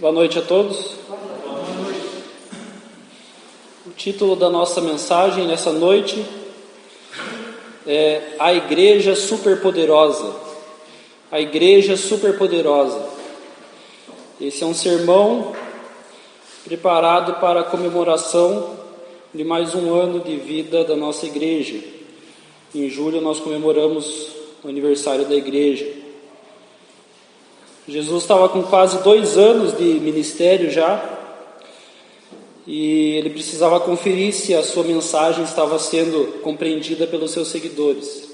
Boa noite a todos. O título da nossa mensagem nessa noite é A Igreja Superpoderosa. A Igreja Superpoderosa. Esse é um sermão preparado para a comemoração de mais um ano de vida da nossa igreja. Em julho nós comemoramos o aniversário da igreja. Jesus estava com quase 2 anos de ministério já, e ele precisava conferir se a sua mensagem estava sendo compreendida pelos seus seguidores.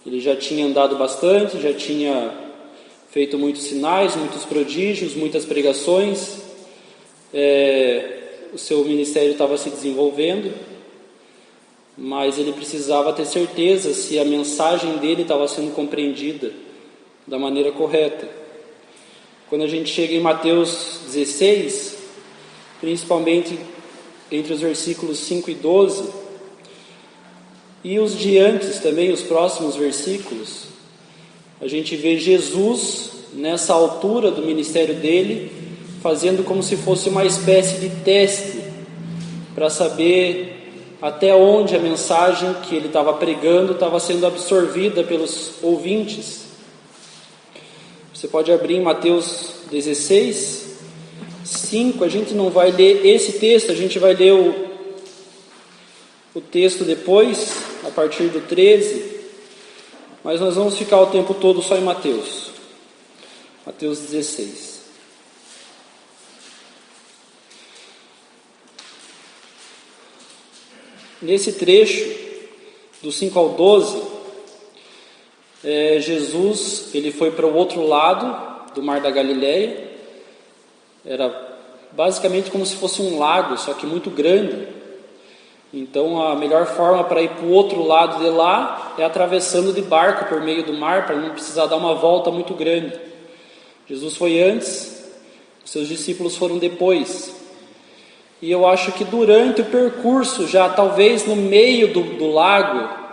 Ele já tinha andado bastante, já tinha feito muitos sinais, muitos prodígios, muitas pregações. O seu ministério estava se desenvolvendo, mas ele precisava ter certeza se a mensagem dele estava sendo compreendida da maneira correta. Quando a gente chega em Mateus 16, principalmente entre os versículos 5 e 12, e os de antes também, os próximos versículos, a gente vê Jesus, nessa altura do ministério dele, fazendo como se fosse uma espécie de teste, para saber até onde a mensagem que ele estava pregando estava sendo absorvida pelos ouvintes. Você pode abrir em Mateus 16, 5, a gente não vai ler esse texto, a gente vai ler o texto depois, a partir do 13, mas nós vamos ficar o tempo todo só em Mateus. Mateus 16. Nesse trecho, do 5 ao 12, Jesus ele foi para o outro lado do Mar da Galileia. Era basicamente como se fosse um lago, só que muito grande. Então a melhor forma para ir para o outro lado de lá é atravessando de barco por meio do mar, para não precisar dar uma volta muito grande. Jesus foi antes, os seus discípulos foram depois. E eu acho que durante o percurso, já talvez no meio do lago,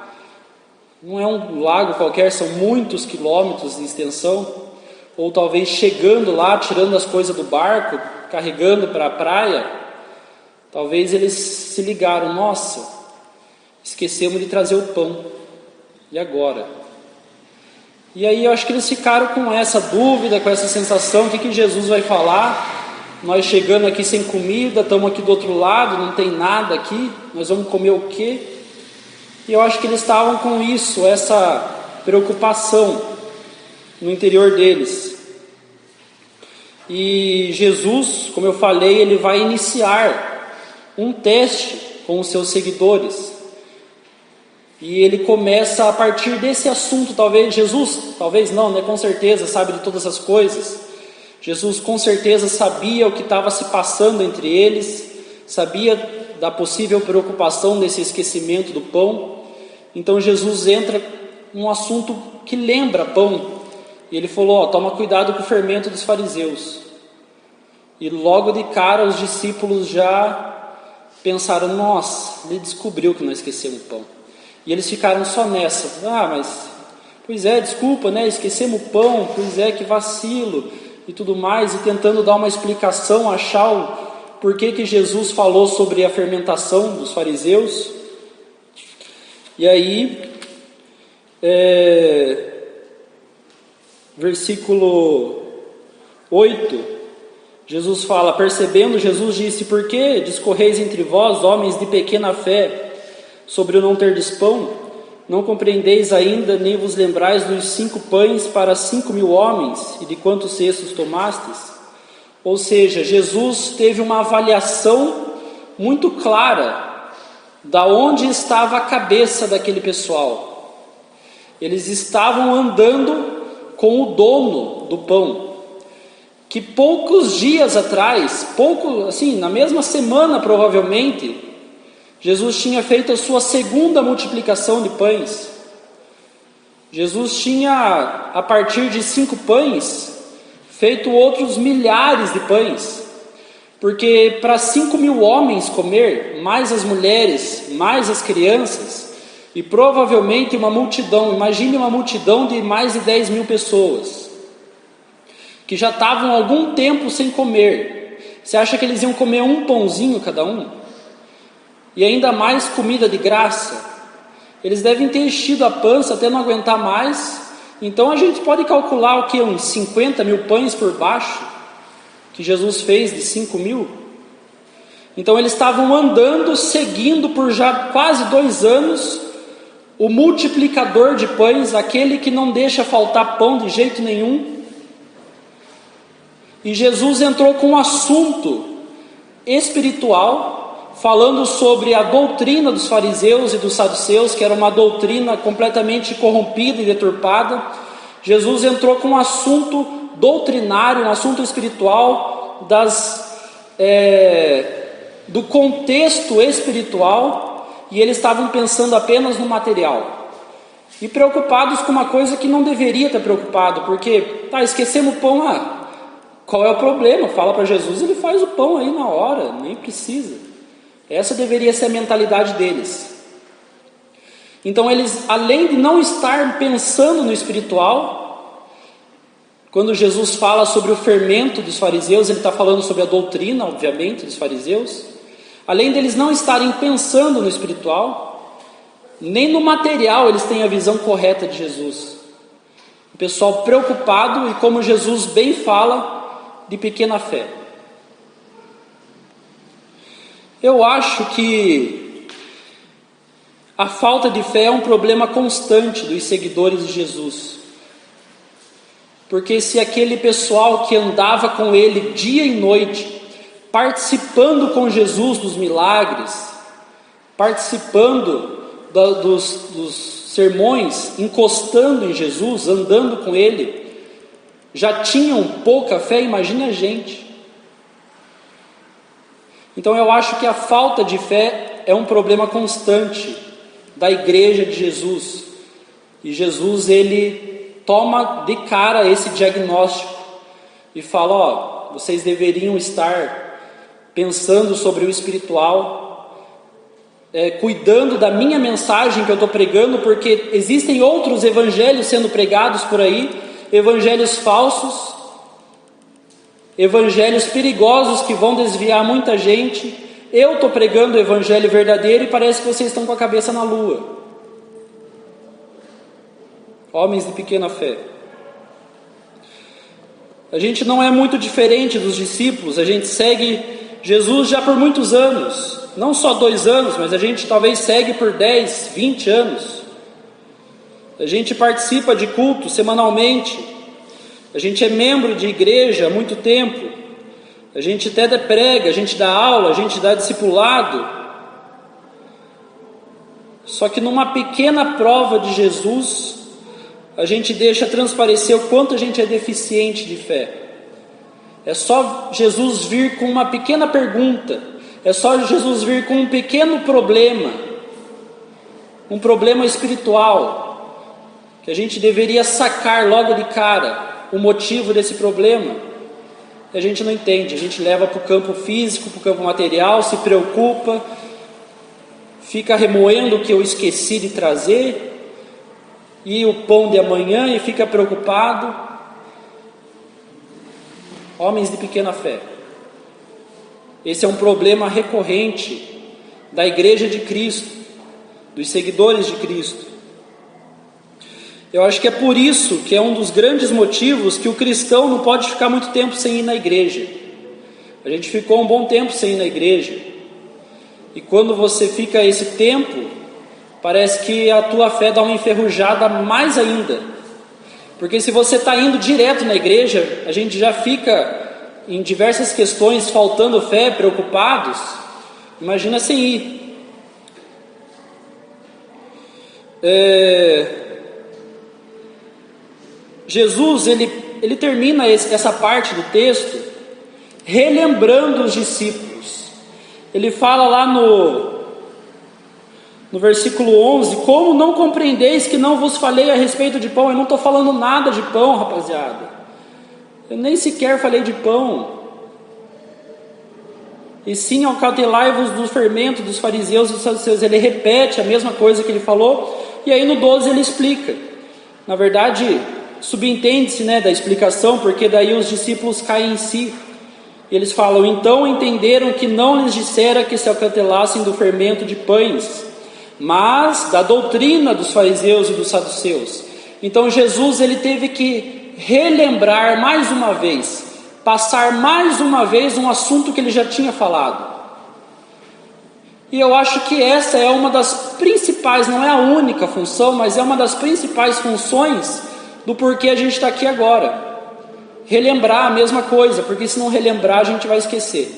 não é um lago qualquer, são muitos quilômetros de extensão, ou talvez chegando lá, tirando as coisas do barco, carregando para a praia, talvez eles se ligaram: nossa, esquecemos de trazer o pão, e agora? E aí eu acho que eles ficaram com essa dúvida, com essa sensação: o que Jesus vai falar? Nós chegando aqui sem comida, estamos aqui do outro lado, não tem nada aqui, nós vamos comer o quê? E eu acho que eles estavam com isso, essa preocupação no interior deles. E Jesus, como eu falei, ele vai iniciar um teste com os seus seguidores. E ele começa a partir desse assunto. Talvez Jesus, talvez não, né? Com certeza sabe de todas as coisas. Jesus com certeza sabia o que estava se passando entre eles, sabia da possível preocupação desse esquecimento do pão. Então Jesus entra num assunto que lembra pão. E ele falou: toma cuidado com o fermento dos fariseus. E logo de cara os discípulos já pensaram: nossa, ele descobriu que nós esquecemos o pão. E eles ficaram só nessa: pois é, desculpa, né? Esquecemos o pão, pois é, que vacilo e tudo mais, e tentando dar uma explicação, achar o porquê que Jesus falou sobre a fermentação dos fariseus. E aí, versículo 8, Jesus fala: percebendo, Jesus disse: por que discorreis entre vós, homens de pequena fé, sobre o não terdes pão? Não compreendeis ainda, nem vos lembrais dos 5 pães para 5.000 homens, e de quantos cestos tomastes? Ou seja, Jesus teve uma avaliação muito clara da onde estava a cabeça daquele pessoal. Eles estavam andando com o dono do pão, que poucos dias atrás, na mesma semana provavelmente, Jesus tinha feito a sua segunda multiplicação de pães. Jesus tinha, a partir de 5 pães, feito outros milhares de pães. Porque para 5.000 homens comer, mais as mulheres, mais as crianças, e provavelmente uma multidão, imagine uma multidão de mais de 10.000 pessoas. que já estavam há algum tempo sem comer. Você acha que eles iam comer um pãozinho cada um? E ainda mais comida de graça? Eles devem ter enchido a pança até não aguentar mais. Então a gente pode calcular o que? Uns 50 mil pães por baixo, que Jesus fez de 5 mil. Então eles estavam andando, seguindo por já quase 2 anos, o multiplicador de pães, aquele que não deixa faltar pão de jeito nenhum. E Jesus entrou com um assunto espiritual, falando sobre a doutrina dos fariseus e dos saduceus, que era uma doutrina completamente corrompida e deturpada. Jesus entrou com um assunto doutrinário, um assunto espiritual, do contexto espiritual, e eles estavam pensando apenas no material, e preocupados com uma coisa que não deveria estar preocupado, porque, esquecemos o pão, qual é o problema? Fala para Jesus, ele faz o pão aí na hora, nem precisa. Essa deveria ser a mentalidade deles. Então eles, além de não estar pensando no espiritual, quando Jesus fala sobre o fermento dos fariseus, ele está falando sobre a doutrina, obviamente, dos fariseus. Além deles não estarem pensando no espiritual, nem no material eles têm a visão correta de Jesus. O pessoal preocupado, e como Jesus bem fala, de pequena fé. Eu acho que a falta de fé é um problema constante dos seguidores de Jesus. Porque se aquele pessoal que andava com ele dia e noite, participando com Jesus dos milagres, participando dos sermões, encostando em Jesus, andando com ele, já tinham pouca fé, imagina a gente. Então eu acho que a falta de fé é um problema constante da igreja de Jesus. E Jesus, ele toma de cara esse diagnóstico e fala, vocês deveriam estar pensando sobre o espiritual, cuidando da minha mensagem que eu estou pregando, porque existem outros evangelhos sendo pregados por aí, evangelhos falsos, evangelhos perigosos que vão desviar muita gente. Eu estou pregando o evangelho verdadeiro e parece que vocês estão com a cabeça na lua. Homens de pequena fé. A gente não é muito diferente dos discípulos, a gente segue Jesus já por muitos anos, não só 2 anos, mas a gente talvez segue por 10, 20 anos. A gente participa de culto semanalmente, a gente é membro de igreja há muito tempo, a gente até prega, a gente dá aula, a gente dá discipulado. Só que numa pequena prova de Jesus, a gente deixa transparecer o quanto a gente é deficiente de fé. É só Jesus vir com uma pequena pergunta, é só Jesus vir com um pequeno problema, um problema espiritual, que a gente deveria sacar logo de cara o motivo desse problema. A gente não entende, a gente leva para o campo físico, para o campo material, se preocupa, fica remoendo o que eu esqueci de trazer, e o pão de amanhã, e fica preocupado. Homens de pequena fé. Esse é um problema recorrente da igreja de Cristo, dos seguidores de Cristo. Eu acho que é por isso que é um dos grandes motivos que o cristão não pode ficar muito tempo sem ir na igreja. A gente ficou um bom tempo sem ir na igreja, e quando você fica esse tempo, parece que a tua fé dá uma enferrujada mais ainda. Porque se você está indo direto na igreja, a gente já fica em diversas questões faltando fé, preocupados. Imagina sem ir. Jesus, ele termina essa parte do texto relembrando os discípulos. Ele fala lá no versículo 11, como não compreendeis que não vos falei a respeito de pão? Eu não estou falando nada de pão, rapaziada. Eu nem sequer falei de pão. E sim, acautelai-vos do fermento dos fariseus e dos saduceus. Ele repete a mesma coisa que ele falou, e aí no 12 ele explica. Na verdade, subentende-se, da explicação, porque daí os discípulos caem em si. Eles falam: então entenderam que não lhes dissera que se acantelassem do fermento de pães, mas da doutrina dos fariseus e dos saduceus. Então Jesus ele teve que relembrar mais uma vez, passar mais uma vez um assunto que ele já tinha falado. E eu acho que essa é uma das principais, não é a única função, mas é uma das principais funções do porquê a gente está aqui agora. Relembrar a mesma coisa, porque se não relembrar a gente vai esquecer.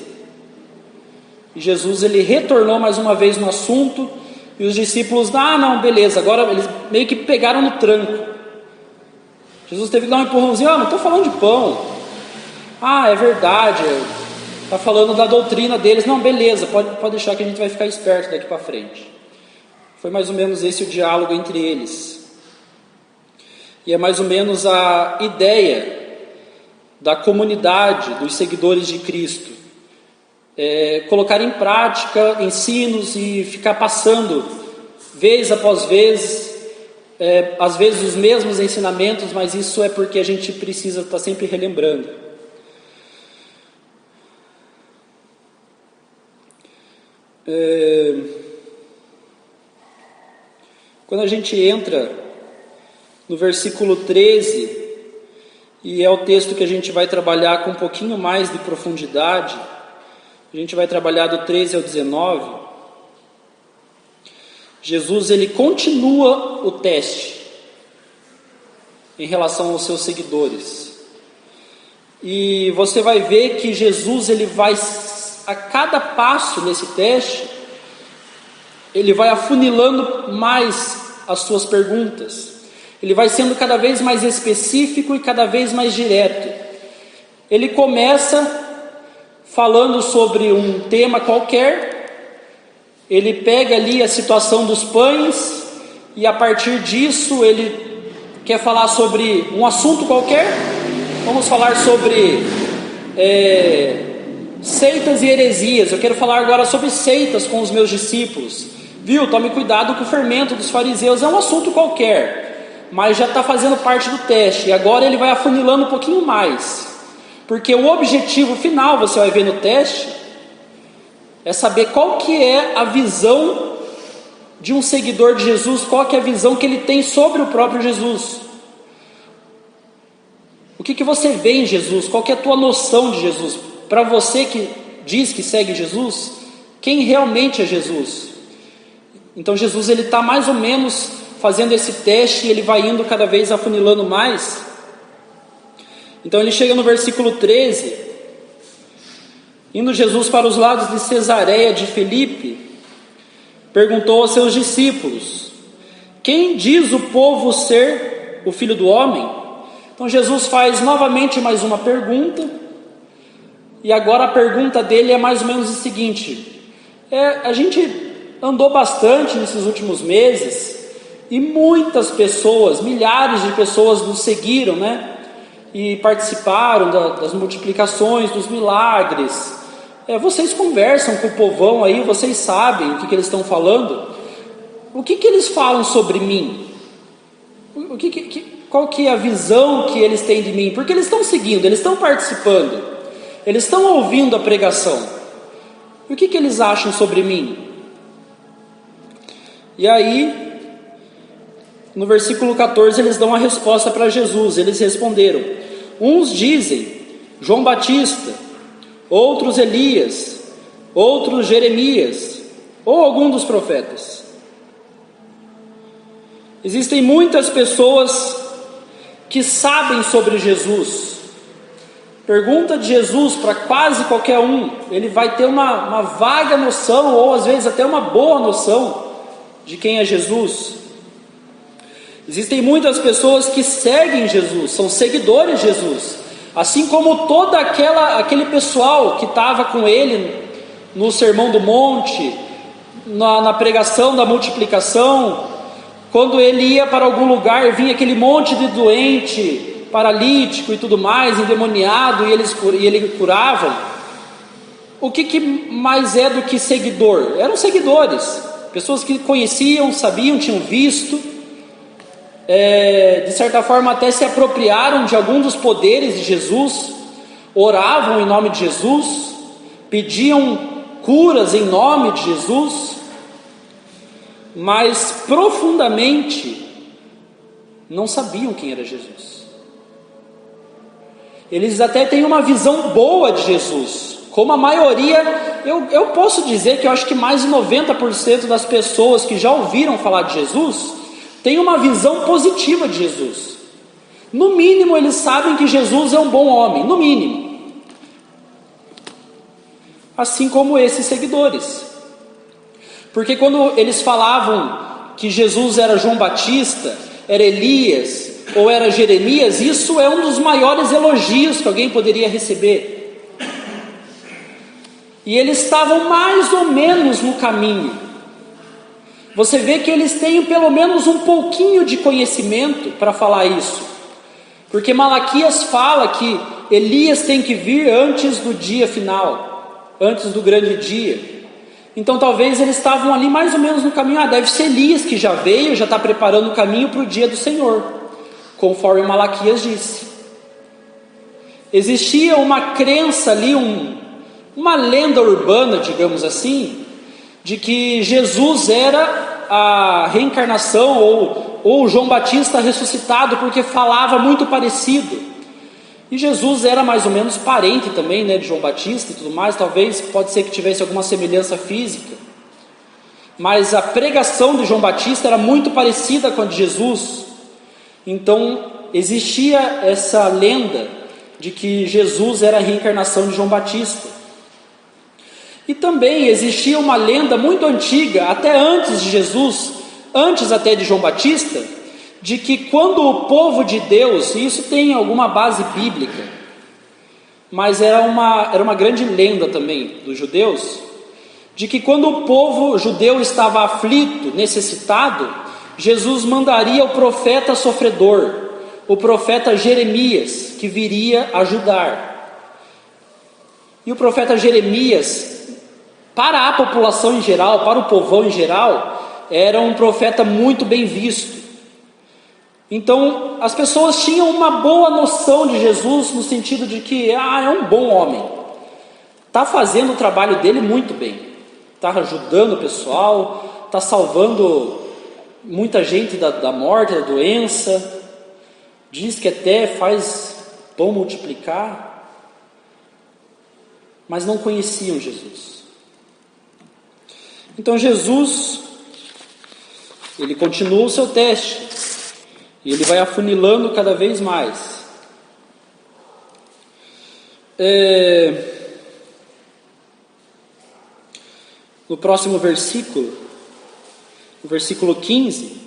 E Jesus ele retornou mais uma vez no assunto, e os discípulos, não, beleza, agora eles meio que pegaram no tranco. Jesus teve que dar um empurrãozinho: não estou falando de pão. É verdade, está falando da doutrina deles. Não, beleza, pode deixar que a gente vai ficar esperto daqui para frente. Foi mais ou menos esse o diálogo entre eles. E é mais ou menos a ideia da comunidade, dos seguidores de Cristo. Colocar em prática ensinos e ficar passando, vez após vez, às vezes os mesmos ensinamentos, mas isso é porque a gente precisa estar sempre relembrando. Quando a gente entra no versículo 13, e é o texto que a gente vai trabalhar com um pouquinho mais de profundidade, a gente vai trabalhar do 13 ao 19, Jesus ele continua o teste em relação aos seus seguidores. E você vai ver que Jesus ele vai, a cada passo nesse teste, ele vai afunilando mais as suas perguntas. Ele vai sendo cada vez mais específico e cada vez mais direto. Ele começa falando sobre um tema qualquer, ele pega ali a situação dos pães, e a partir disso ele quer falar sobre um assunto qualquer. Vamos falar sobre seitas e heresias. Eu quero falar agora sobre seitas com os meus discípulos. Tome cuidado com o fermento dos fariseus. É um assunto qualquer, mas já está fazendo parte do teste. E agora ele vai afunilando um pouquinho mais, porque o objetivo final, você vai ver no teste, é saber qual que é a visão de um seguidor de Jesus, qual que é a visão que ele tem sobre o próprio Jesus. O que você vê em Jesus? Qual que é a tua noção de Jesus? Para você que diz que segue Jesus, quem realmente é Jesus? Então Jesus ele está mais ou menos fazendo esse teste, e ele vai indo cada vez afunilando mais. Então ele chega no versículo 13, indo Jesus para os lados de Cesareia de Filipe, perguntou aos seus discípulos: quem diz o povo ser o Filho do Homem? Então Jesus faz novamente mais uma pergunta, e agora a pergunta dele é mais ou menos o seguinte: a gente andou bastante nesses últimos meses, e muitas pessoas, milhares de pessoas nos seguiram, e participaram das multiplicações, dos milagres. Vocês conversam com o povão aí, vocês sabem o que eles estão falando. O que eles falam sobre mim? Qual que é a visão que eles têm de mim? Porque eles estão seguindo, eles estão participando, eles estão ouvindo a pregação. O que eles acham sobre mim? E aí, no versículo 14, eles dão a resposta para Jesus. Eles responderam: uns dizem João Batista, outros Elias, outros Jeremias, ou algum dos profetas. Existem muitas pessoas que sabem sobre Jesus. Pergunta de Jesus para quase qualquer um, ele vai ter uma vaga noção, ou às vezes até uma boa noção de quem é Jesus. Existem muitas pessoas que seguem Jesus, são seguidores de Jesus, assim como todo aquele pessoal que estava com ele no Sermão do Monte, na pregação da multiplicação. Quando ele ia para algum lugar, vinha aquele monte de doente, paralítico e tudo mais, endemoniado, e ele curava. O que mais é do que seguidor? Eram seguidores, pessoas que conheciam, sabiam, tinham visto. de certa forma até se apropriaram de algum dos poderes de Jesus, oravam em nome de Jesus, pediam curas em nome de Jesus, mas profundamente não sabiam quem era Jesus. Eles até têm uma visão boa de Jesus, como a maioria, eu posso dizer que eu acho que mais de 90% das pessoas que já ouviram falar de Jesus tem uma visão positiva de Jesus. No mínimo eles sabem que Jesus é um bom homem, no mínimo. Assim como esses seguidores. Porque quando eles falavam que Jesus era João Batista, era Elias ou era Jeremias, isso é um dos maiores elogios que alguém poderia receber. E eles estavam mais ou menos no caminho. Você vê que eles têm pelo menos um pouquinho de conhecimento para falar isso. Porque Malaquias fala que Elias tem que vir antes do dia final, antes do grande dia. Então talvez eles estavam ali mais ou menos no caminho. Deve ser Elias que já veio, já está preparando o caminho para o dia do Senhor, conforme Malaquias disse. Existia uma crença ali, uma lenda urbana, digamos assim, de que Jesus era a reencarnação ou João Batista ressuscitado, porque falava muito parecido. E Jesus era mais ou menos parente também, né, de João Batista e tudo mais. Talvez, pode ser que tivesse alguma semelhança física, mas a pregação de João Batista era muito parecida com a de Jesus. Então existia essa lenda de que Jesus era a reencarnação de João Batista. E também existia uma lenda muito antiga, até antes de Jesus, antes até de João Batista, de que quando o povo de Deus, e isso tem alguma base bíblica, mas era uma grande lenda também dos judeus, de que quando o povo judeu estava aflito, necessitado, Jesus mandaria o profeta sofredor, o profeta Jeremias, que viria ajudar. E o profeta Jeremias, para a população em geral, para o povão em geral, era um profeta muito bem visto. Então as pessoas tinham uma boa noção de Jesus, no sentido de que é um bom homem, está fazendo o trabalho dele muito bem, está ajudando o pessoal, está salvando muita gente da morte, da doença, diz que até faz pão multiplicar, mas não conheciam Jesus. Então Jesus, ele continua o seu teste, e ele vai afunilando cada vez mais. No próximo versículo, no versículo 15,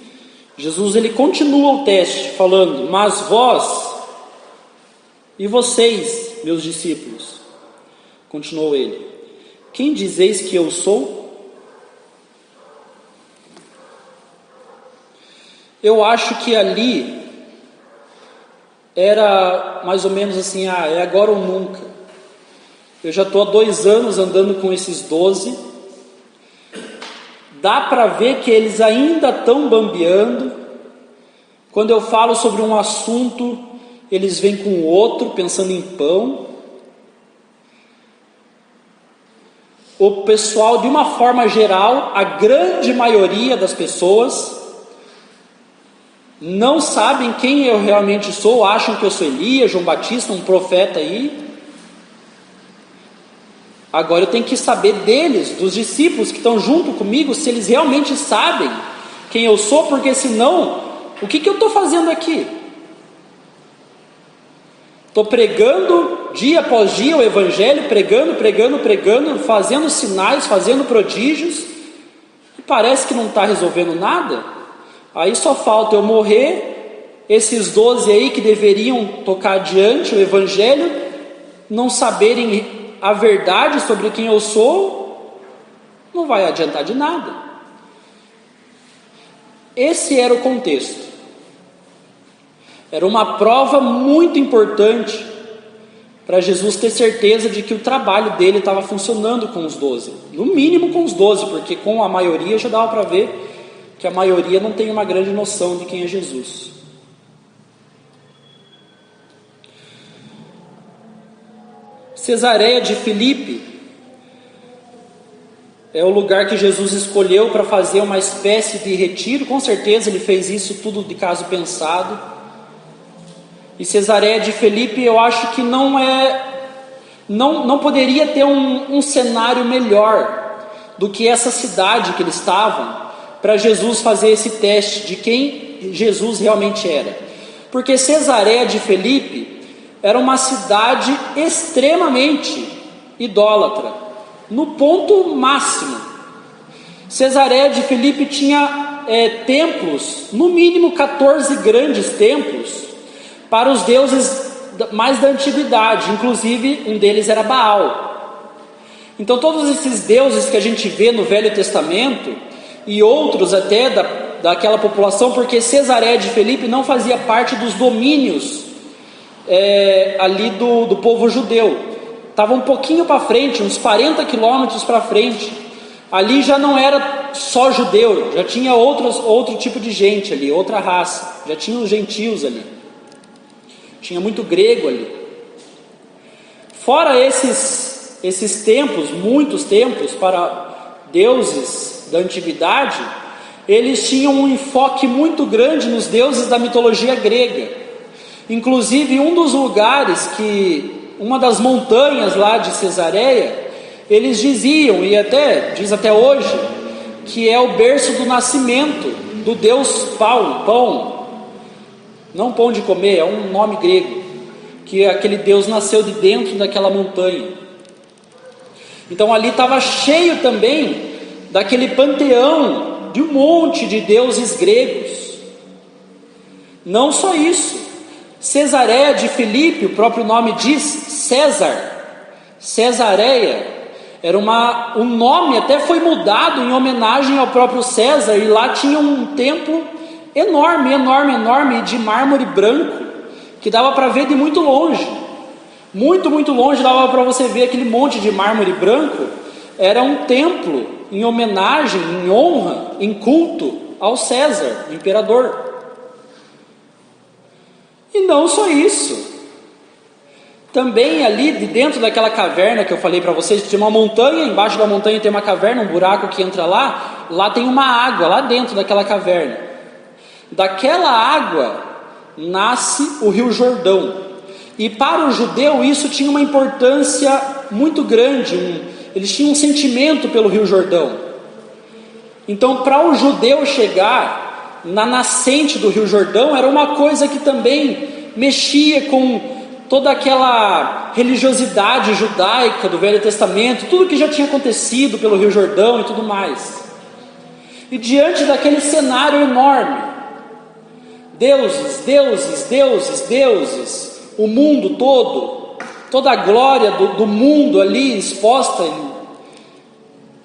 Jesus ele continua o teste falando: mas vós e vocês, meus discípulos, continuou ele, quem dizeis que eu sou? Eu acho que ali era mais ou menos assim, é agora ou nunca. Eu já estou há 2 anos andando com esses 12, dá para ver que eles ainda estão bambeando. Quando eu falo sobre um assunto, eles vêm com outro, pensando em pão. O pessoal, de uma forma geral, a grande maioria das pessoas não sabem quem eu realmente sou, acham que eu sou Elias, João Batista, um profeta aí. Agora eu tenho que saber deles, dos discípulos que estão junto comigo, se eles realmente sabem quem eu sou, porque senão, o que eu estou fazendo aqui? Estou pregando dia após dia o Evangelho, pregando, fazendo sinais, fazendo prodígios, e parece que não está resolvendo nada. Aí só falta eu morrer, esses 12 aí que deveriam tocar adiante o Evangelho, não saberem a verdade sobre quem eu sou, não vai adiantar de nada. Esse era o contexto. Era uma prova muito importante para Jesus ter certeza de que o trabalho dele estava funcionando com os 12, no mínimo com os 12, porque com a maioria já dava para ver que a maioria não tem uma grande noção de quem é Jesus. Cesareia de Filipe é o lugar que Jesus escolheu para fazer uma espécie de retiro. Com certeza ele fez isso tudo de caso pensado. E Cesareia de Filipe, eu acho que não poderia ter um cenário melhor do que essa cidade que eles estavam, para Jesus fazer esse teste de quem Jesus realmente era. Porque Cesareia de Filipe era uma cidade extremamente idólatra, no ponto máximo. Cesareia de Filipe tinha templos, no mínimo 14 grandes templos, para os deuses mais da antiguidade, inclusive um deles era Baal. Então todos esses deuses que a gente vê no Velho Testamento, e outros até daquela população, porque Cesareia de Filipe não fazia parte dos domínios ali do povo judeu, estava um pouquinho para frente, uns 40 quilômetros para frente. Ali já não era só judeu, já tinha outro tipo de gente ali, outra raça, já tinha os gentios ali, tinha muito grego ali. Fora esses templos, muitos templos para deuses da antiguidade, eles tinham um enfoque muito grande nos deuses da mitologia grega. Inclusive um dos lugares uma das montanhas lá de Cesareia, eles diziam, e diz até hoje, que é o berço do nascimento do deus pão, não pão de comer, é um nome grego, que aquele deus nasceu de dentro daquela montanha. Então ali estava cheio também daquele panteão de um monte de deuses gregos. Não só isso, Cesareia de Filipe, o próprio nome diz César, Cesareia, era um nome, até foi mudado em homenagem ao próprio César, e lá tinha um templo enorme, de mármore branco, que dava para ver de muito longe, muito longe, dava para você ver aquele monte de mármore branco. Era um templo em homenagem, em honra, em culto ao César, o imperador. E não só isso, também ali de dentro daquela caverna que eu falei para vocês, tinha uma montanha, embaixo da montanha tem uma caverna, um buraco que entra lá tem uma água, lá dentro daquela caverna. Daquela água nasce o Rio Jordão, e para o judeu isso tinha uma importância muito grande, eles tinham um sentimento pelo Rio Jordão. Então para o judeu chegar na nascente do Rio Jordão era uma coisa que também mexia com toda aquela religiosidade judaica do Velho Testamento, tudo que já tinha acontecido pelo Rio Jordão e tudo mais. E diante daquele cenário enorme, deuses, o mundo todo, toda a glória do mundo ali exposta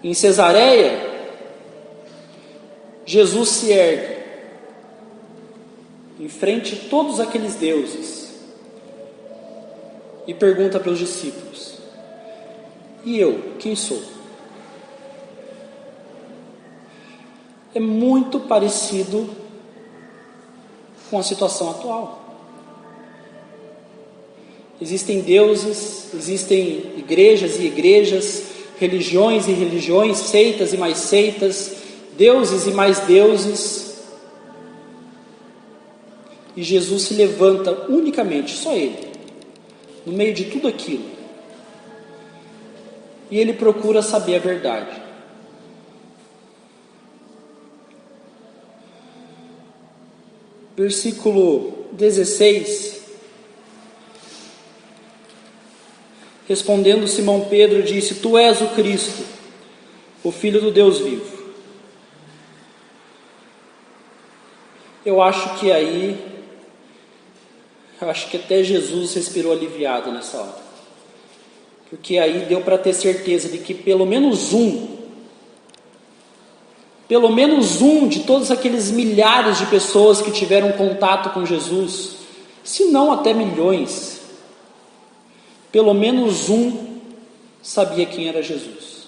em Cesareia, Jesus se ergue em frente a todos aqueles deuses e pergunta para os discípulos: e eu, quem sou? É muito parecido com a situação atual. Existem deuses, existem igrejas e igrejas, religiões e religiões, seitas e mais seitas, deuses e mais deuses. E Jesus se levanta unicamente, só Ele, no meio de tudo aquilo. E Ele procura saber a verdade. Versículo 16. Respondendo Simão Pedro, disse: Tu és o Cristo, o Filho do Deus vivo. Eu acho que até Jesus respirou aliviado nessa hora, porque aí deu para ter certeza de que pelo menos um de todos aqueles milhares de pessoas que tiveram contato com Jesus, se não até milhões, pelo menos um sabia quem era Jesus.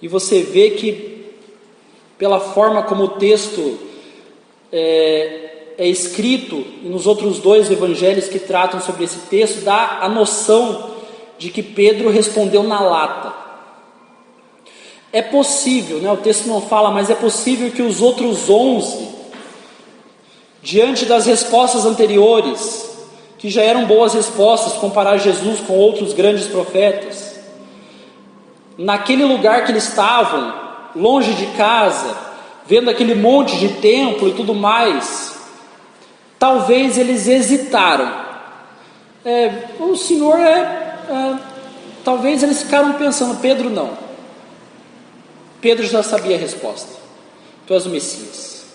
E você vê que pela forma como o texto é escrito, e nos outros 2 evangelhos que tratam sobre esse texto, dá a noção de que Pedro respondeu na lata. É possível, o texto não fala, mas é possível que os outros 11, diante das respostas anteriores, que já eram boas respostas, comparar Jesus com outros grandes profetas, naquele lugar que eles estavam, longe de casa, vendo aquele monte de templo e tudo mais, talvez eles hesitaram. O Senhor talvez eles ficaram pensando, Pedro não. Pedro já sabia a resposta. Tu és o Messias.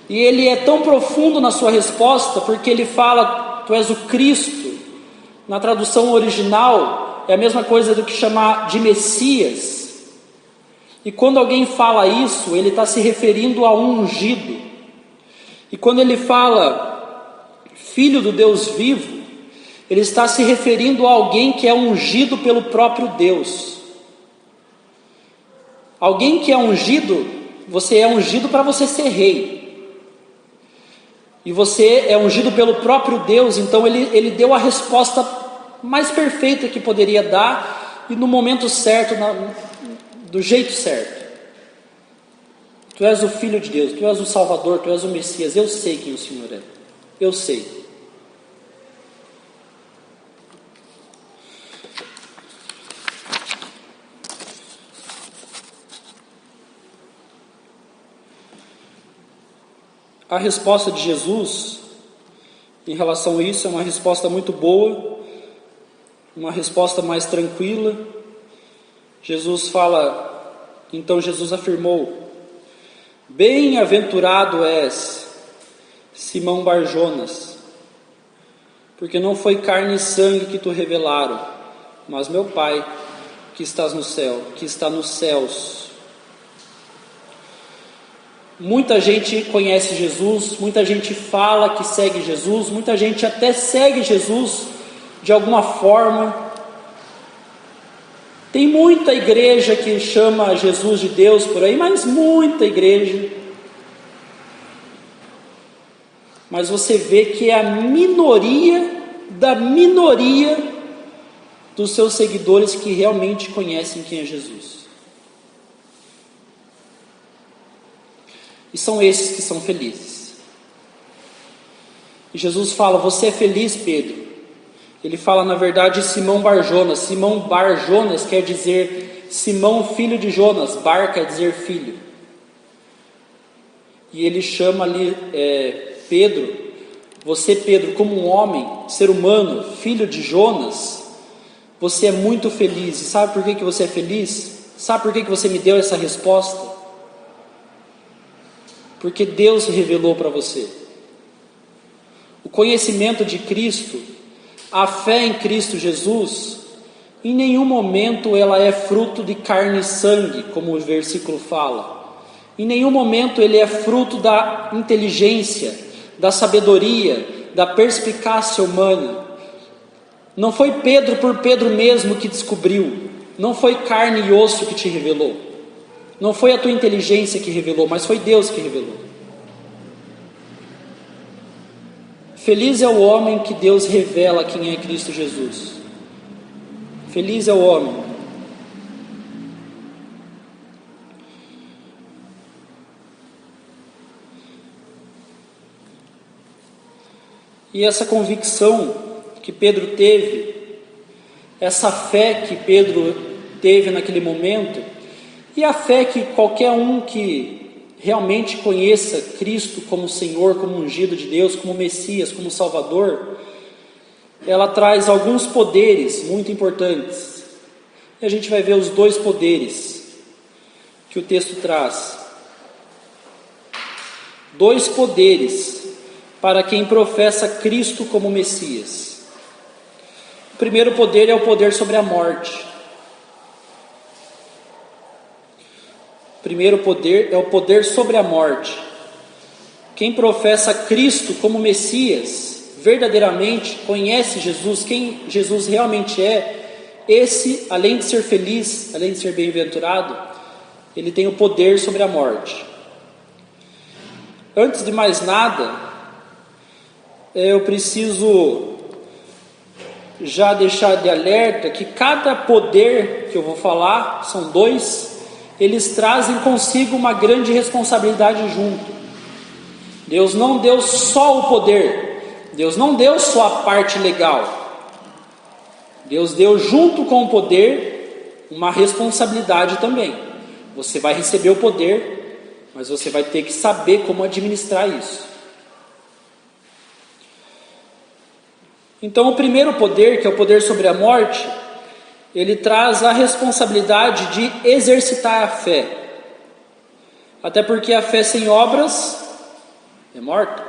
E ele é tão profundo na sua resposta, porque ele fala, tu és o Cristo. Na tradução original, é a mesma coisa do que chamar de Messias. E quando alguém fala isso, ele está se referindo a um ungido. E quando ele fala Filho do Deus vivo, ele está se referindo a alguém que é ungido pelo próprio Deus. Alguém que é ungido, você é ungido para você ser rei. E você é ungido pelo próprio Deus, então ele deu a resposta mais perfeita que poderia dar, e no momento certo, do jeito certo. Tu és o Filho de Deus, tu és o Salvador, tu és o Messias, eu sei quem o Senhor é, eu sei. A resposta de Jesus em relação a isso é uma resposta muito boa, uma resposta mais tranquila. Então Jesus afirmou: bem-aventurado és, Simão Barjonas, porque não foi carne e sangue que te revelaram, mas meu Pai que está nos céus. Muita gente conhece Jesus, muita gente fala que segue Jesus, muita gente até segue Jesus de alguma forma. Tem muita igreja que chama Jesus de Deus por aí, mas muita igreja. Mas você vê que é a minoria da minoria dos seus seguidores que realmente conhecem quem é Jesus. E são esses que são felizes. E Jesus fala: você é feliz, Pedro? Ele fala, na verdade, Simão Barjonas. Simão Barjonas quer dizer Simão, filho de Jonas. Bar quer dizer filho. E ele chama ali Pedro. Você, Pedro, como um homem, ser humano, filho de Jonas, você é muito feliz. E sabe por que você é feliz? Sabe por que você me deu essa resposta? Porque Deus revelou para você. O conhecimento de Cristo, a fé em Cristo Jesus, em nenhum momento ela é fruto de carne e sangue, como o versículo fala. Em nenhum momento ele é fruto da inteligência, da sabedoria, da perspicácia humana. Não foi Pedro por Pedro mesmo que descobriu. Não foi carne e osso que te revelou. Não foi a tua inteligência que revelou, mas foi Deus que revelou. Feliz é o homem que Deus revela quem é Cristo Jesus. Feliz é o homem. E essa convicção que Pedro teve, essa fé que Pedro teve naquele momento, e a fé que qualquer um que realmente conheça Cristo como Senhor, como ungido de Deus, como Messias, como Salvador, ela traz alguns poderes muito importantes. E a gente vai ver os 2 poderes que o texto traz. 2 poderes para quem professa Cristo como Messias. O primeiro poder é o poder sobre a morte. O primeiro poder é o poder sobre a morte. Quem professa Cristo como Messias, verdadeiramente conhece Jesus, quem Jesus realmente é, esse, além de ser feliz, além de ser bem-aventurado, ele tem o poder sobre a morte. Antes de mais nada, eu preciso já deixar de alerta que cada poder que eu vou falar, são 2, eles trazem consigo uma grande responsabilidade junto. Deus não deu só o poder, Deus não deu só a parte legal, Deus deu junto com o poder uma responsabilidade também. Você vai receber o poder, mas você vai ter que saber como administrar isso. Então, o primeiro poder, que é o poder sobre a morte, ele traz a responsabilidade de exercitar a fé. Até porque a fé sem obras é morta,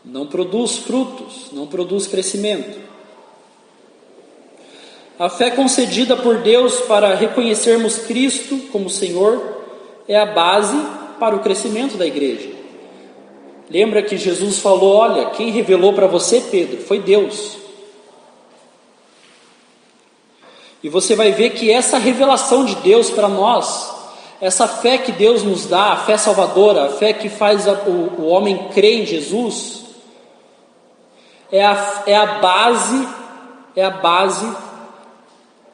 não produz frutos, não produz crescimento. A fé concedida por Deus para reconhecermos Cristo como Senhor é a base para o crescimento da igreja. Lembra que Jesus falou: olha, quem revelou para você, Pedro, foi Deus. E você vai ver que essa revelação de Deus para nós, essa fé que Deus nos dá, a fé salvadora, a fé que faz o homem crer em Jesus, é a base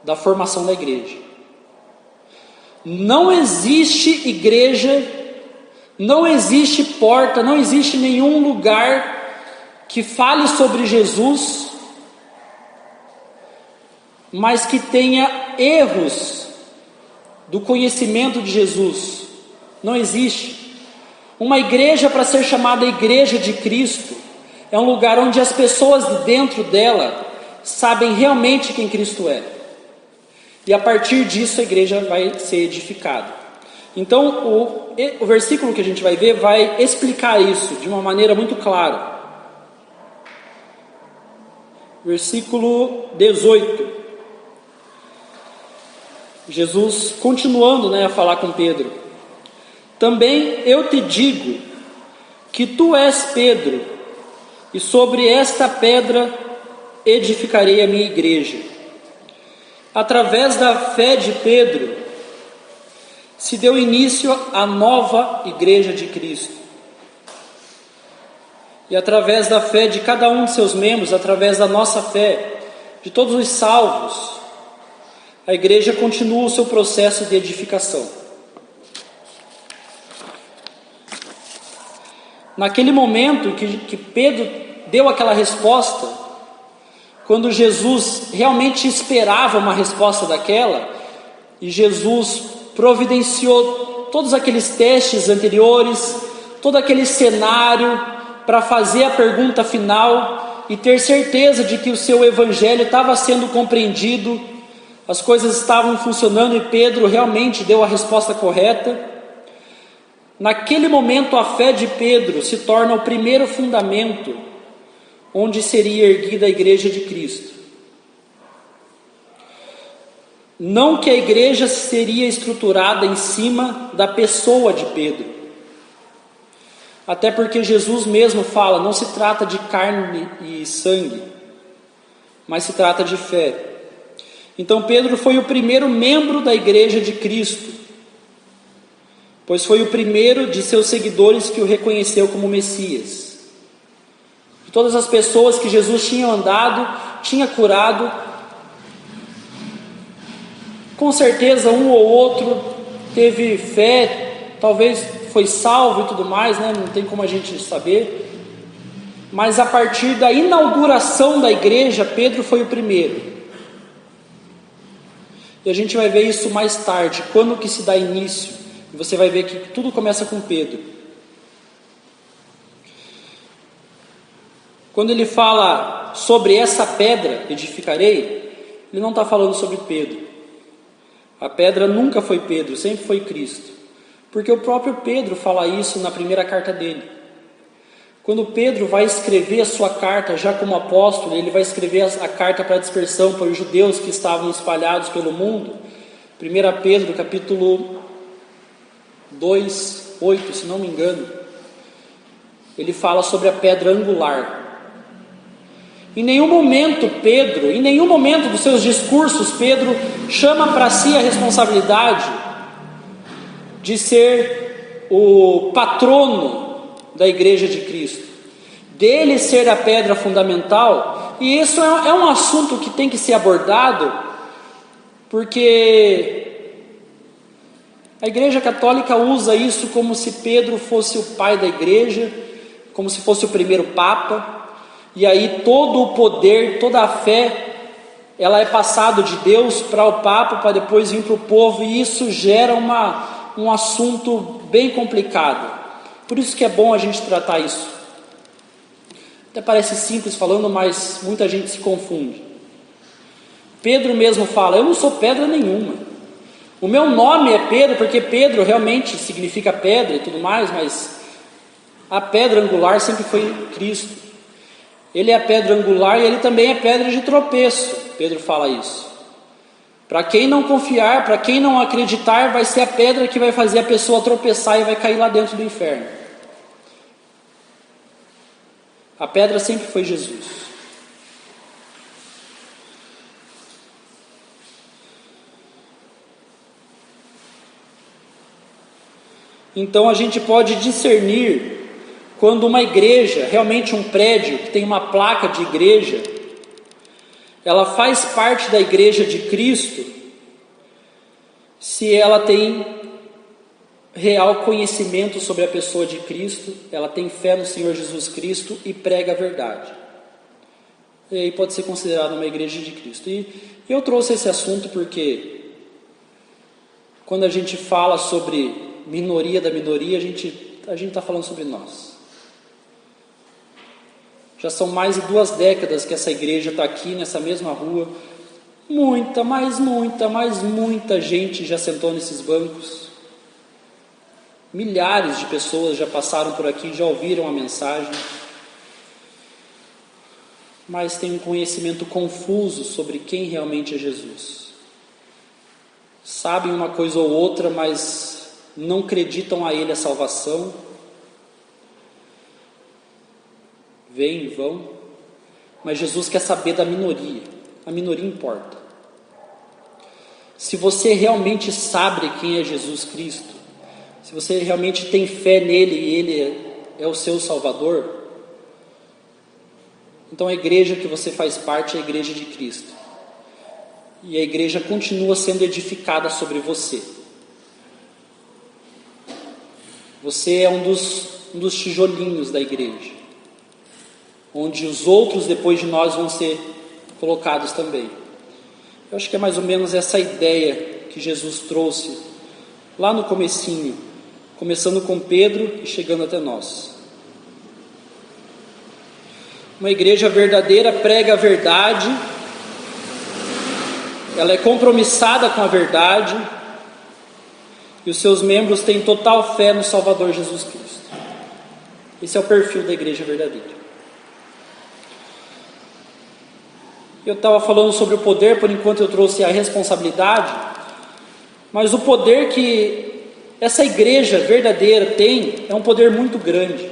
da formação da igreja. Não existe igreja, não existe porta, não existe nenhum lugar que fale sobre Jesus, mas que tenha erros do conhecimento de Jesus. Não existe. Uma igreja, para ser chamada igreja de Cristo, é um lugar onde as pessoas de dentro dela sabem realmente quem Cristo é. E a partir disso a igreja vai ser edificada. Então, o versículo que a gente vai ver vai explicar isso de uma maneira muito clara. Versículo 18. Jesus continuando, a falar com Pedro. Também eu te digo que tu és Pedro, e sobre esta pedra edificarei a minha igreja. Através da fé de Pedro, se deu início à nova igreja de Cristo. E através da fé de cada um de seus membros, através da nossa fé, de todos os salvos, a igreja continua o seu processo de edificação. Naquele momento que Pedro deu aquela resposta, quando Jesus realmente esperava uma resposta daquela, e Jesus providenciou todos aqueles testes anteriores, todo aquele cenário para fazer a pergunta final e ter certeza de que o seu evangelho estava sendo compreendido, as coisas estavam funcionando e Pedro realmente deu a resposta correta. Naquele momento a fé de Pedro se torna o primeiro fundamento onde seria erguida a igreja de Cristo. Não que a igreja seria estruturada em cima da pessoa de Pedro. Até porque Jesus mesmo fala, não se trata de carne e sangue, mas se trata de fé. Então Pedro foi o primeiro membro da igreja de Cristo, pois foi o primeiro de seus seguidores que o reconheceu como Messias. De todas as pessoas que Jesus tinha andado, tinha curado, com certeza um ou outro teve fé, talvez foi salvo e tudo mais, não tem como a gente saber. Mas a partir da inauguração da igreja, Pedro foi o primeiro. E a gente vai ver isso mais tarde, quando que se dá início. E você vai ver que tudo começa com Pedro. Quando ele fala sobre essa pedra edificarei, ele não está falando sobre Pedro. A pedra nunca foi Pedro, sempre foi Cristo. Porque o próprio Pedro fala isso na primeira carta dele. Quando Pedro vai escrever a sua carta, já como apóstolo, ele vai escrever a carta para a dispersão para os judeus que estavam espalhados pelo mundo. 1 Pedro, capítulo 2, 8, se não me engano. Ele fala sobre a pedra angular. Em nenhum momento Pedro, em nenhum momento dos seus discursos, Pedro chama para si a responsabilidade de ser o patrono da igreja de Cristo, dele ser a pedra fundamental. E isso é um assunto que tem que ser abordado, porque a igreja católica usa isso como se Pedro fosse o pai da igreja, como se fosse o primeiro papa, e aí todo o poder, toda a fé, ela é passado de Deus para o Papa, para depois vir para o povo, e isso gera um assunto bem complicado. Por isso que é bom a gente tratar isso. Até parece simples falando, mas muita gente se confunde. Pedro mesmo fala: eu não sou pedra nenhuma. O meu nome é Pedro, porque Pedro realmente significa pedra e tudo mais, mas a pedra angular sempre foi Cristo. Ele é a pedra angular e ele também é pedra de tropeço. Pedro fala isso. Para quem não confiar, para quem não acreditar, vai ser a pedra que vai fazer a pessoa tropeçar e vai cair lá dentro do inferno. A pedra sempre foi Jesus. Então a gente pode discernir quando uma igreja, realmente um prédio que tem uma placa de igreja, ela faz parte da igreja de Cristo, se ela tem real conhecimento sobre a pessoa de Cristo, ela tem fé no Senhor Jesus Cristo e prega a verdade. E aí pode ser considerada uma igreja de Cristo. E eu trouxe esse assunto porque quando a gente fala sobre minoria da minoria, a gente está falando sobre nós. Já são mais de 2 décadas que essa igreja está aqui nessa mesma rua. Muita gente já sentou nesses bancos. Milhares de pessoas já passaram por aqui, já ouviram a mensagem. Mas tem um conhecimento confuso sobre quem realmente é Jesus. Sabem uma coisa ou outra, mas não acreditam a Ele a salvação. Vêm e vão, mas Jesus quer saber da minoria. A minoria importa. Se você realmente sabe quem é Jesus Cristo, se você realmente tem fé nele e ele é o seu Salvador, então a igreja que você faz parte é a igreja de Cristo. E a igreja continua sendo edificada sobre você. Você é um dos tijolinhos da igreja, onde os outros depois de nós vão ser colocados também. Eu acho que é mais ou menos essa ideia que Jesus trouxe lá no comecinho, começando com Pedro e chegando até nós. Uma igreja verdadeira prega a verdade, ela é compromissada com a verdade, e os seus membros têm total fé no Salvador Jesus Cristo. Esse é o perfil da igreja verdadeira. Eu estava falando sobre o poder, por enquanto eu trouxe a responsabilidade, mas o poder que essa igreja verdadeira tem é um poder muito grande,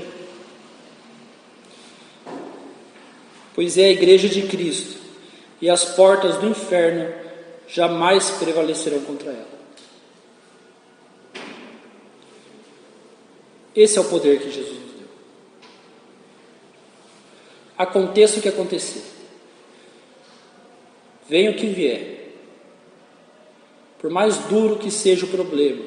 pois é a igreja de Cristo, e as portas do inferno jamais prevalecerão contra ela. Esse é o poder que Jesus nos deu. Aconteça o que acontecer, venha o que vier, por mais duro que seja o problema,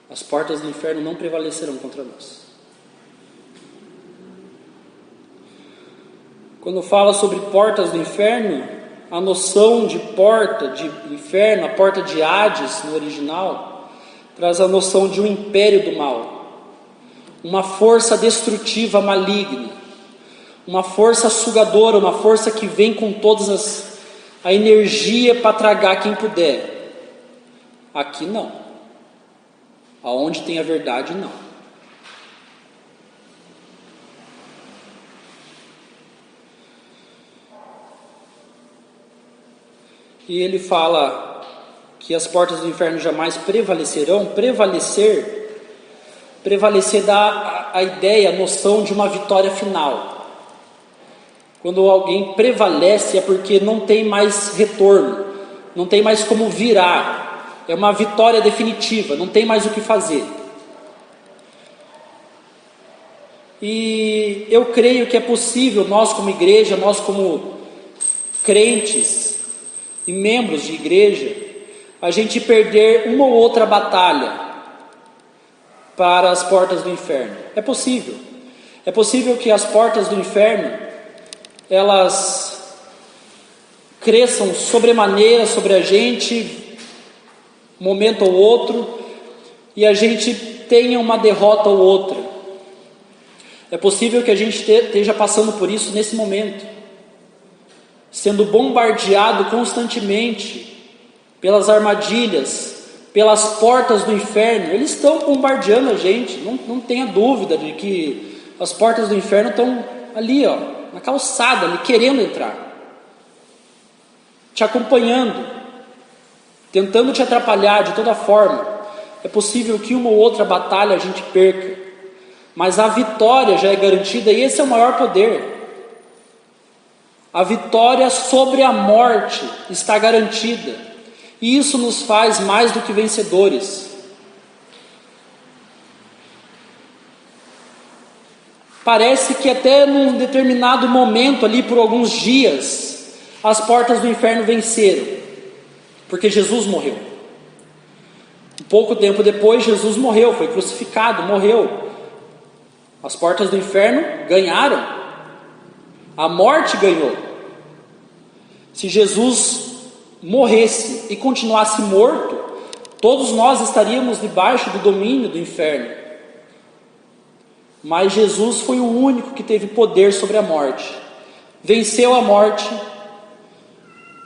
as portas do inferno não prevalecerão contra nós. Quando fala sobre portas do inferno, a noção de porta de inferno, a porta de Hades no original, traz a noção de um império do mal, uma força destrutiva maligna, uma força sugadora, uma força que vem com todas a energia para tragar quem puder. Aqui não. Aonde tem a verdade, não. E ele fala que as portas do inferno jamais prevalecerão. Prevalecer dá a ideia, a noção de uma vitória final. Quando alguém prevalece é porque não tem mais retorno, não tem mais como virar. é uma vitória definitiva, não tem mais o que fazer. E eu creio que é possível nós como igreja, nós como crentes e membros de igreja, a gente perder uma ou outra batalha para as portas do inferno. É possível. É possível que as portas do inferno, elas cresçam sobremaneira sobre a gente, um momento ou outro, e a gente tenha uma derrota ou outra. É possível que a gente esteja passando por isso nesse momento, sendo bombardeado constantemente pelas armadilhas, pelas portas do inferno. Eles estão bombardeando a gente, não tenha dúvida de que as portas do inferno estão ali, ó, na calçada, ali querendo entrar, te acompanhando, tentando te atrapalhar de toda forma. É possível que uma ou outra batalha a gente perca, mas a vitória já é garantida, e esse é o maior poder. A vitória sobre a morte está garantida, e isso nos faz mais do que vencedores. Parece que até num determinado momento ali, por alguns dias, as portas do inferno venceram, porque Jesus morreu. Um pouco tempo depois, Jesus morreu, foi crucificado, morreu. As portas do inferno ganharam, a morte ganhou. Se Jesus morresse e continuasse morto, todos nós estaríamos debaixo do domínio do inferno. Mas Jesus foi o único que teve poder sobre a morte, venceu a morte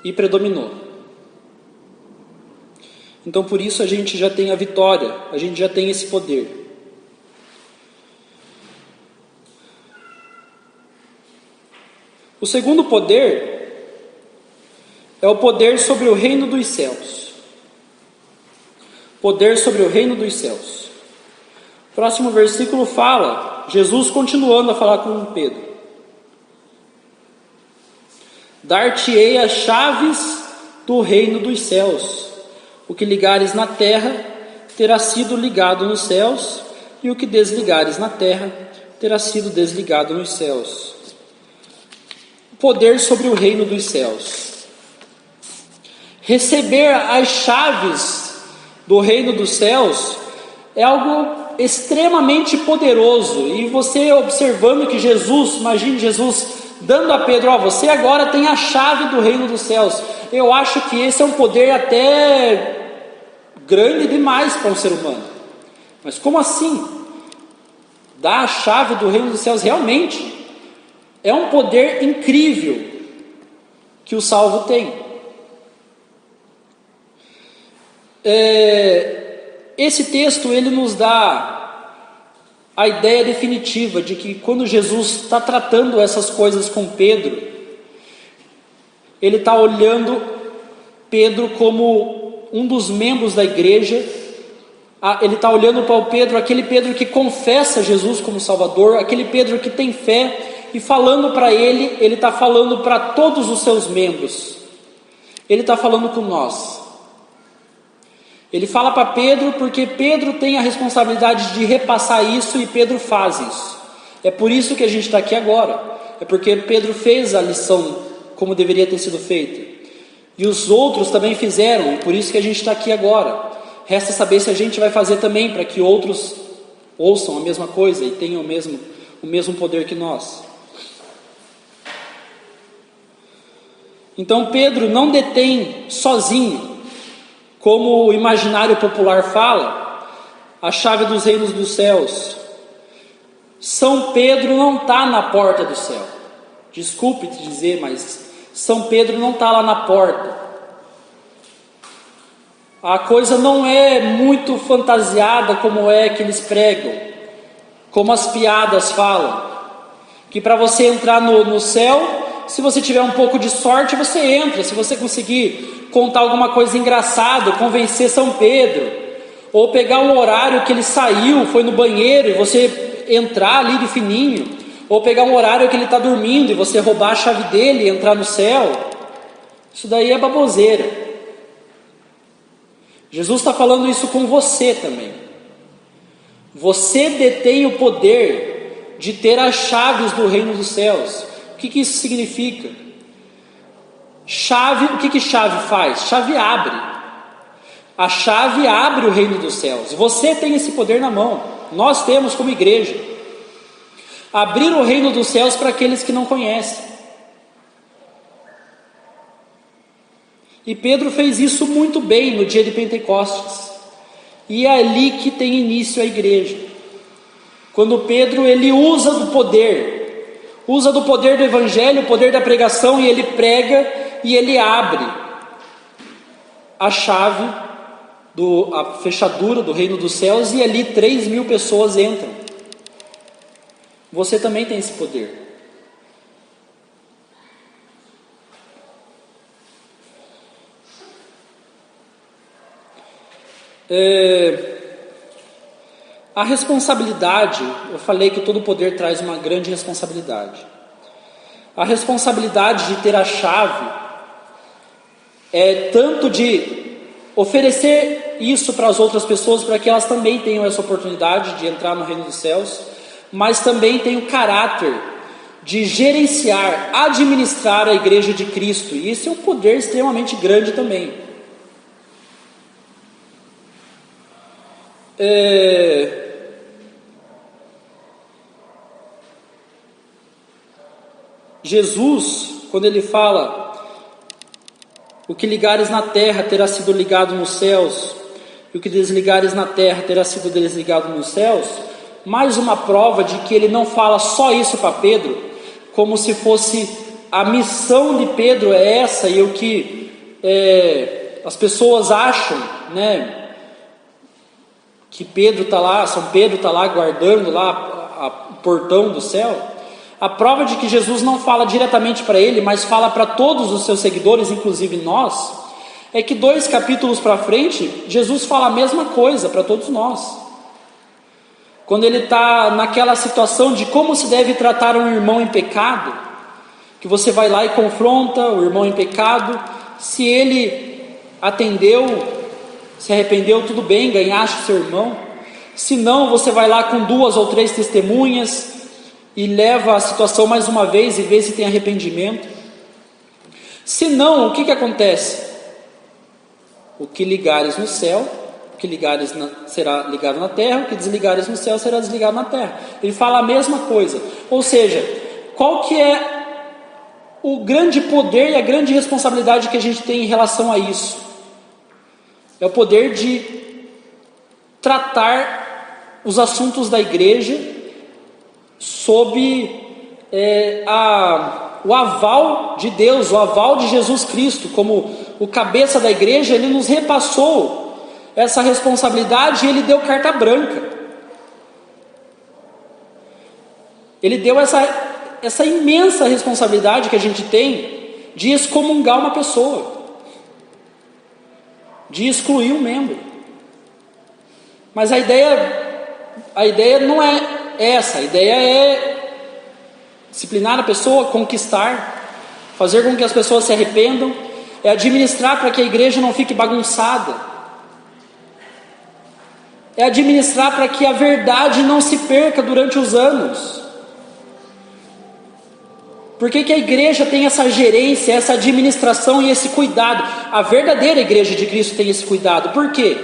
e predominou. Então por isso a gente já tem a vitória, a gente já tem esse poder. O segundo poder é o poder sobre o reino dos céus. Poder sobre o reino dos céus. O próximo versículo fala, Jesus continuando a falar com Pedro: dar-te-ei as chaves do reino dos céus. O que ligares na terra terá sido ligado nos céus, e o que desligares na terra terá sido desligado nos céus. Poder sobre o reino dos céus. Receber as chaves do reino dos céus é algo extremamente poderoso. E você observando que Jesus, imagine Jesus dando a Pedro: ó, você agora tem a chave do reino dos céus. Eu acho que esse é um poder até grande demais para um ser humano. Mas como assim? Dar a chave do reino dos céus? Realmente é um poder incrível que o salvo tem. Esse texto ele nos dá a ideia definitiva de que quando Jesus está tratando essas coisas com Pedro, ele está olhando Pedro como um dos membros da igreja. Ele está olhando para o Pedro, aquele Pedro que confessa Jesus como Salvador, aquele Pedro que tem fé. E falando para ele está falando para todos os seus membros. Ele está falando com nós. Ele fala para Pedro porque Pedro tem a responsabilidade de repassar isso, e Pedro faz isso. É por isso que a gente está aqui agora. É porque Pedro fez a lição como deveria ter sido feita. E os outros também fizeram, e por isso que a gente está aqui agora. Resta saber se a gente vai fazer também para que outros ouçam a mesma coisa e tenham o mesmo poder que nós. Então Pedro não detém sozinho, como o imaginário popular fala, a chave dos reinos dos céus. São Pedro não está na porta do céu. Desculpe te dizer, mas São Pedro não está lá na porta. A coisa não é muito fantasiada como é que eles pregam, como as piadas falam, que para você entrar no céu, se você tiver um pouco de sorte, você entra. Se você conseguir contar alguma coisa engraçada, convencer São Pedro, ou pegar um horário que ele saiu, foi no banheiro, e você entrar ali de fininho, ou pegar um horário que ele está dormindo, e você roubar a chave dele e entrar no céu, isso daí é baboseira. Jesus está falando isso com você também. Você detém o poder de ter as chaves do reino dos céus. O que isso significa? Chave, o que chave faz? Chave abre. A chave abre o reino dos céus. Você tem esse poder na mão. Nós temos como igreja. Abrir o reino dos céus para aqueles que não conhecem. E Pedro fez isso muito bem no dia de Pentecostes. E é ali que tem início a igreja. Quando Pedro ele usa do poder do evangelho, o poder da pregação, e ele prega e ele abre a chave, a fechadura do reino dos céus, e ali 3.000 pessoas entram. Você também tem esse poder. A responsabilidade, eu falei que todo poder traz uma grande responsabilidade. A responsabilidade de ter a chave é tanto de oferecer isso para as outras pessoas, para que elas também tenham essa oportunidade de entrar no reino dos céus, mas também tem o caráter de gerenciar, administrar a igreja de Cristo, e isso é um poder extremamente grande também. Jesus, quando ele fala: o que ligares na terra terá sido ligado nos céus, e o que desligares na terra terá sido desligado nos céus, mais uma prova de que ele não fala só isso para Pedro, como se fosse a missão de Pedro é essa, e o que as pessoas acham, né? Que Pedro está lá, São Pedro está lá guardando lá o portão do céu. A prova de que Jesus não fala diretamente para ele, mas fala para todos os seus seguidores, inclusive nós, é que 2 capítulos para frente, Jesus fala a mesma coisa para todos nós. Quando ele está naquela situação de como se deve tratar um irmão em pecado, que você vai lá e confronta o irmão em pecado, se ele atendeu, se arrependeu, tudo bem, ganhaste seu irmão. Se não, você vai lá com 2 ou 3 testemunhas e leva a situação mais uma vez e vê se tem arrependimento. Se não, o que acontece? O que ligares no céu, o que ligares será ligado na terra, o que desligares no céu será desligado na terra. Ele fala a mesma coisa. Ou seja, qual que é o grande poder e a grande responsabilidade que a gente tem em relação a isso? É o poder de tratar os assuntos da igreja sob o aval de Deus, o aval de Jesus Cristo, como o cabeça da igreja. Ele nos repassou essa responsabilidade e ele deu carta branca. Ele deu essa imensa responsabilidade que a gente tem de excomungar uma pessoa, de excluir um membro. Mas a ideia não é essa. A ideia é disciplinar a pessoa, conquistar, fazer com que as pessoas se arrependam, é administrar para que a igreja não fique bagunçada, é administrar para que a verdade não se perca durante os anos. Por que a igreja tem essa gerência, essa administração e esse cuidado? A verdadeira igreja de Cristo tem esse cuidado. Por quê?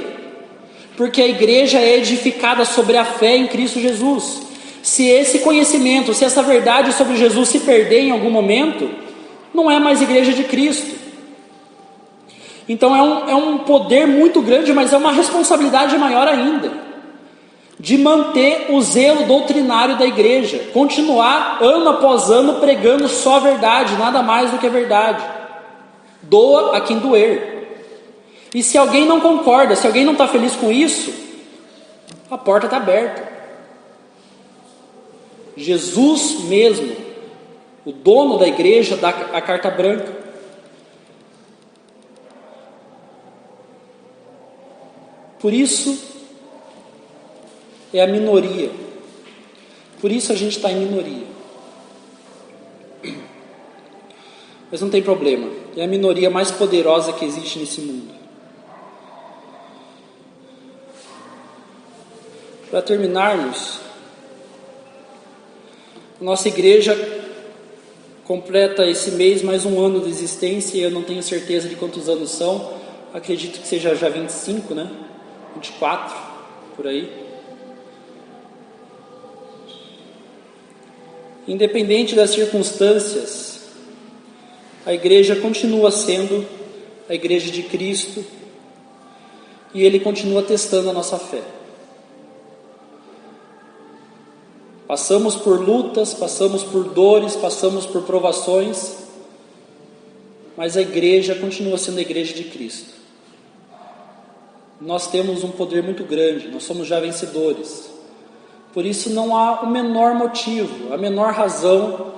Porque a igreja é edificada sobre a fé em Cristo Jesus. Se esse conhecimento, se essa verdade sobre Jesus se perder em algum momento, não é mais igreja de Cristo. Então é um poder muito grande, mas é uma responsabilidade maior ainda, de manter o zelo doutrinário da igreja, continuar ano após ano pregando só a verdade, nada mais do que a verdade. Doa a quem doer. E se alguém não concorda, se alguém não está feliz com isso, a porta está aberta. Jesus mesmo, o dono da igreja, dá a carta branca. Por isso é a minoria. Por isso a gente está em minoria. Mas não tem problema. É a minoria mais poderosa que existe nesse mundo. Para terminarmos, nossa igreja completa esse mês mais um ano de existência, e eu não tenho certeza de quantos anos são, acredito que seja já 25, né? 24, por aí. Independente das circunstâncias, a igreja continua sendo a igreja de Cristo e Ele continua testando a nossa fé. Passamos por lutas, passamos por dores, passamos por provações, mas a igreja continua sendo a igreja de Cristo. Nós temos um poder muito grande, nós somos já vencedores. Por isso não há o menor motivo, a menor razão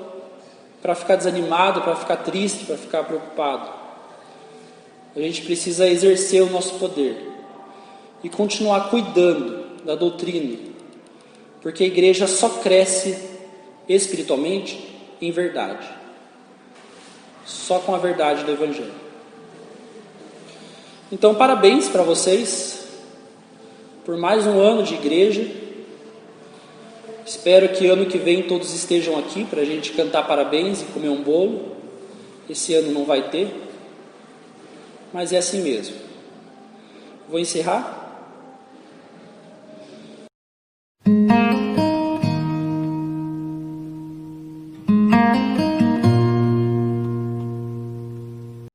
para ficar desanimado, para ficar triste, para ficar preocupado. A gente precisa exercer o nosso poder e continuar cuidando da doutrina, porque a igreja só cresce espiritualmente em verdade, só com a verdade do Evangelho. Então, parabéns para vocês por mais um ano de igreja. Espero que ano que vem todos estejam aqui para a gente cantar parabéns e comer um bolo. Esse ano não vai ter, mas é assim mesmo. Vou encerrar.